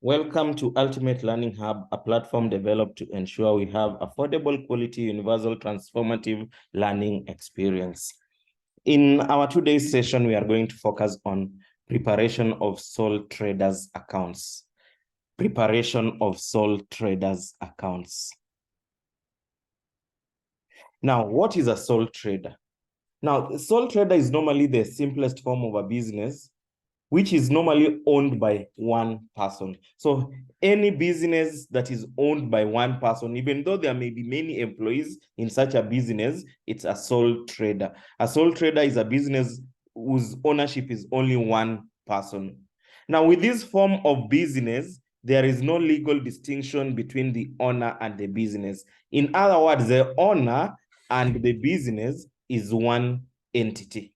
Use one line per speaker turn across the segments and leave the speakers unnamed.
Welcome to Ultimate Learning Hub, a platform developed to ensure we have affordable, quality, universal, transformative learning experience. In our today's session, we are going to focus on preparation of sole traders accounts. Preparation of sole traders accounts. Now, what is a sole trader? Now, a sole trader is normally the simplest form of a business, which is normally owned by one person. So any business that is owned by one person, even though there may be many employees in such a business, it's a sole trader. A sole trader is a business whose ownership is only one person. Now, with this form of business, there is no legal distinction between the owner and the business. In other words, the owner and the business is one entity.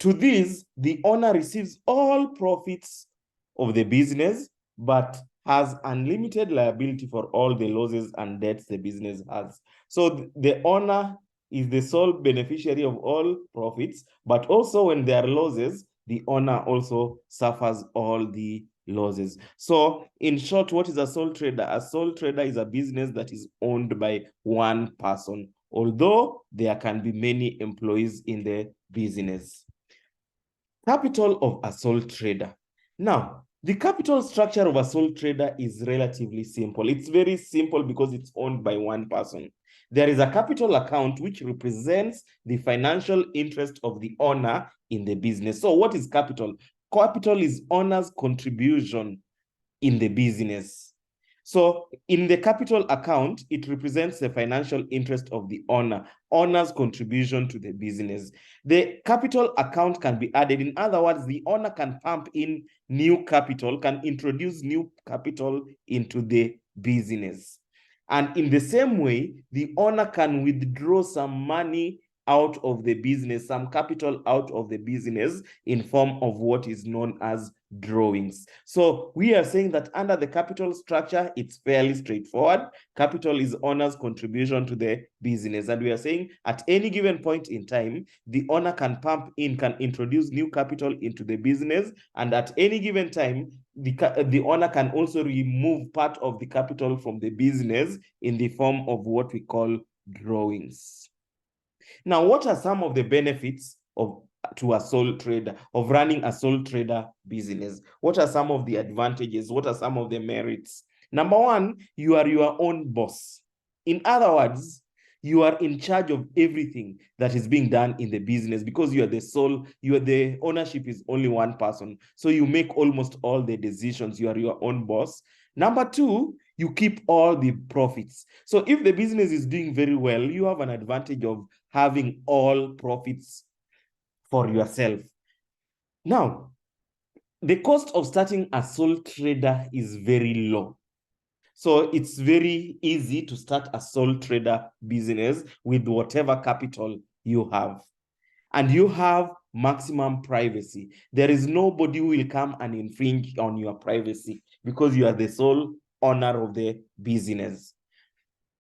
To this, the owner receives all profits of the business, but has unlimited liability for all the losses and debts the business has. So the owner is the sole beneficiary of all profits, but also when there are losses, the owner also suffers all the losses. So in short, what is a sole trader? A sole trader is a business that is owned by one person, although there can be many employees in the business. Capital of a sole trader. Now, the capital structure of a sole trader is relatively simple. It's very simple because it's owned by one person. There is a capital account which represents the financial interest of the owner in the business. So what is capital? Capital is owner's contribution in the business. So in the capital account, it represents the financial interest of the owner's contribution to the business. The capital account can be added. In other words, the owner can pump in new capital, can introduce new capital into the business. And in the same way, the owner can withdraw some money out of the business, some capital out of the business in form of what is known as drawings. So we are saying that under the capital structure, it's fairly straightforward. Capital is owner's contribution to the business. And we are saying at any given point in time, the owner can pump in, can introduce new capital into the business. And at any given time, the owner can also remove part of the capital from the business in the form of what we call drawings. Now, what are some of the benefits to a sole trader, of running a sole trader business? What are some of the advantages? What are some of the merits? Number one, you are your own boss. In other words, you are in charge of everything that is being done in the business because you are the ownership is only one person. So you make almost all the decisions. You are your own boss. Number two, you keep all the profits. So if the business is doing very well, you have an advantage of having all profits for yourself. Now, the cost of starting a sole trader is very low. So it's very easy to start a sole trader business with whatever capital you have. And you have maximum privacy. There is nobody who will come and infringe on your privacy because you are the sole owner of the business.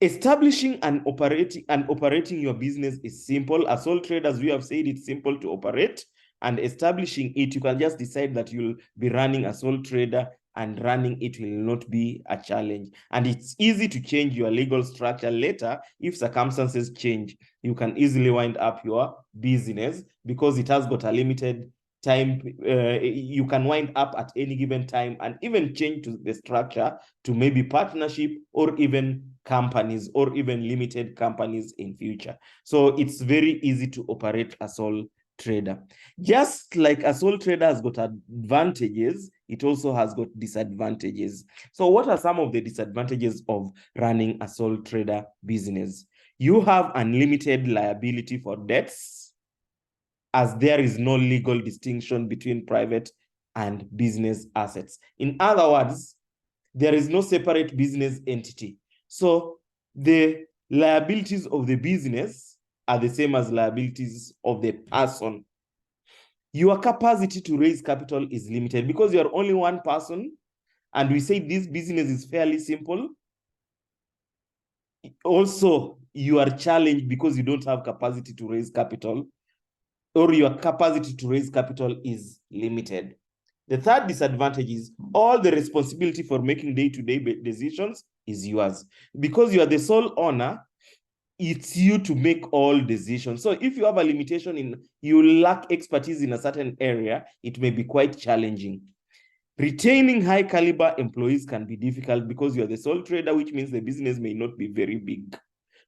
Establishing and operating your business is simple. As sole traders, we have said it's simple to operate, and establishing it, you can just decide that you'll be running a sole trader, and running it will not be a challenge. And it's easy to change your legal structure later. If circumstances change, you can easily wind up your business because it has got a limited time. You can wind up at any given time and even change to the structure to maybe partnership or even companies or even limited companies in future. So it's very easy to operate a sole trader. Just like a sole trader has got advantages, it also has got disadvantages. So what are some of the disadvantages of running a sole trader business? You have unlimited liability for debts, as there is no legal distinction between private and business assets. In other words, there is no separate business entity. So the liabilities of the business are the same as liabilities of the person. Your capacity to raise capital is limited because you are only one person, and we say this business is fairly simple. Also, you are challenged because you don't have capacity to raise capital, or your capacity to raise capital is limited. The third disadvantage is all the responsibility for making day-to-day decisions is yours. Because you are the sole owner, it's you to make all decisions. So if you have a limitation in, you lack expertise in a certain area, it may be quite challenging. Retaining high caliber employees can be difficult because you are the sole trader, which means the business may not be very big.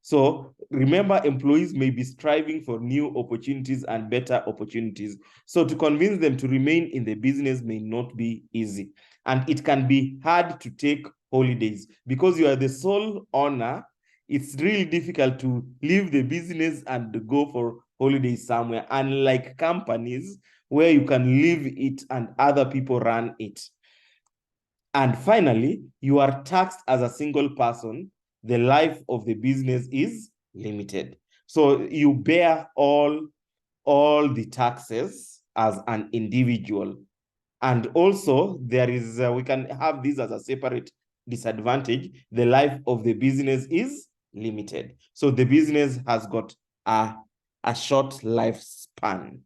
So remember, employees may be striving for new opportunities and better opportunities. So to convince them to remain in the business may not be easy. And it can be hard to take holidays because you are the sole owner. It's really difficult to leave the business and go for holidays somewhere, unlike companies where you can leave it and other people run it. And finally, you are taxed as a single person. The life of the business is limited. So you bear all the taxes as an individual. And also there is, we can have this as a separate disadvantage. The life of the business is limited. So the business has got a short lifespan.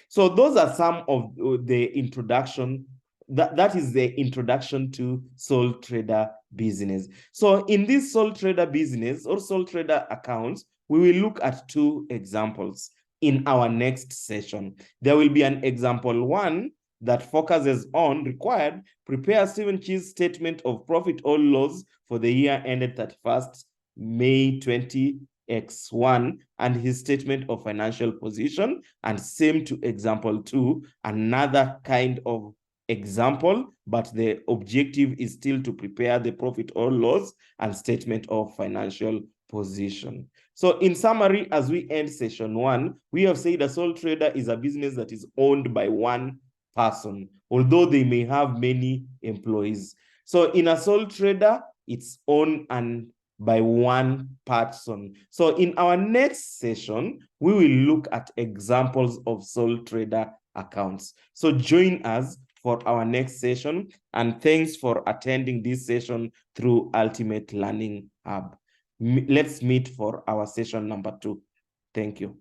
So those are some of the introduction. That is the introduction to sole trader business. So in this sole trader business or sole trader accounts, we will look at two examples in our next session. There will be an example one that focuses on required prepare Stephen Cheese statement of profit or loss for the year ended 31st May 20X1 and his statement of financial position, and same to example two, another kind of example, but the objective is still to prepare the profit or loss and statement of financial position. So in summary, as we end session one, we have said a sole trader is a business that is owned by one person, although they may have many employees. So in a sole trader, it's owned and by one person. So in our next session, we will look at examples of sole trader accounts. So join us for our next session, and thanks for attending this session through Ultimate Learning Hub. Let's meet for our session number 2. Thank you.